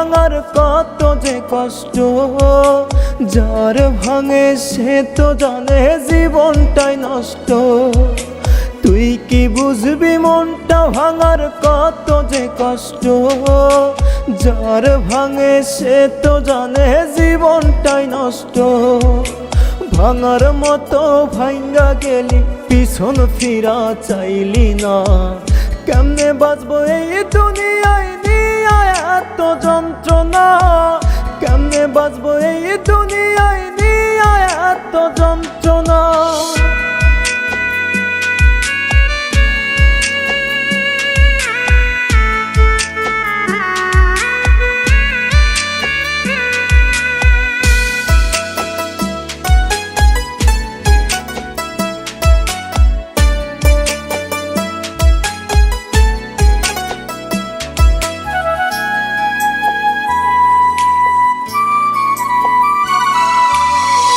ভাঙার কত যে কষ্ট, যার ভাঙে সে তো জানে জীবনটাই নষ্ট। তুই কি বুঝবি মনটা ভাঙার কত যে কষ্ট, যার ভাঙে সে তো জানে জীবনটাই নষ্ট। ভাঙার মতো ভাঙ্গা গেলি পিছন ফিরা চাইলি না, কেমনে বাঁচবো এই দুনিয়ায় নিয়ে এত যন্ত্রণা, কেমনে বাঁচবো এই দুনিয়ায় নিয়ে এত যন্ত্রণা।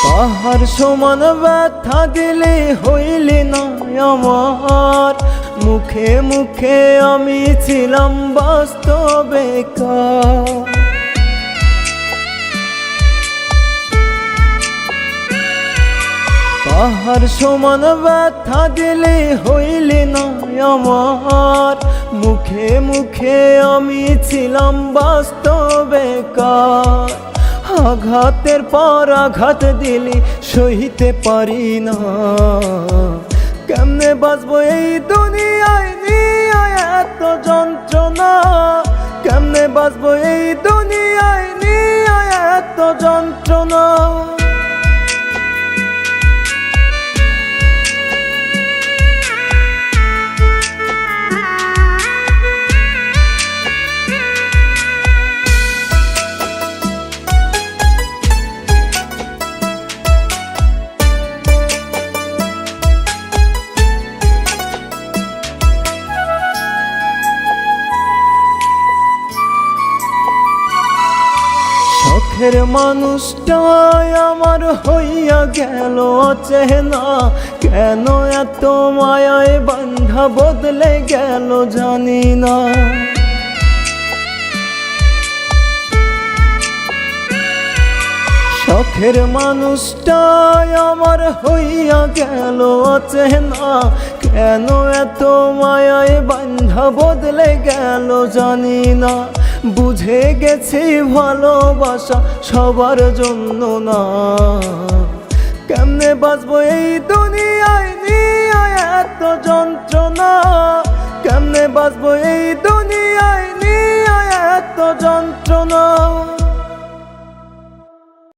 পাহাড় সমান ব্যথা দিলে হইলি না আমার, মুখে মুখে আমি ছিলাম বাস্তবে বেকার। পাহাড় সমান ব্যথা দিলে হইলি না আমার, মুখে মুখে আমি ছিলাম বাস্তবে বেকার। আঘাতের পর আঘাত দিলি সহিতে পারি না, কেমনে বাঁচবো এই দুনিয়ায় নিয়ে এত যন্ত্রণা, কেমনে বাঁচবো এই দুনিয়ায় নিয়ে এত যন্ত্রণা। শখের মানুষটাই আমার হইয়া গেল অচেনা, কেন এত মায়ায় বান্ধা বদলে গেল জানি না। শখের মানুষটাই আমার হইয়া গেল অচেনা, কেন এত মায়ায় বান্ধা বদলে গেল জানি না। বুঝে গেছি ভালোবাসা সবার জন্য না, কেমনে বাঁচবো এই দুনিয়ায় নিয়ে এত যন্ত্রণা, কেমনে বাঁচবো এই দুনিয়ায় নিয়ে এত যন্ত্রণা।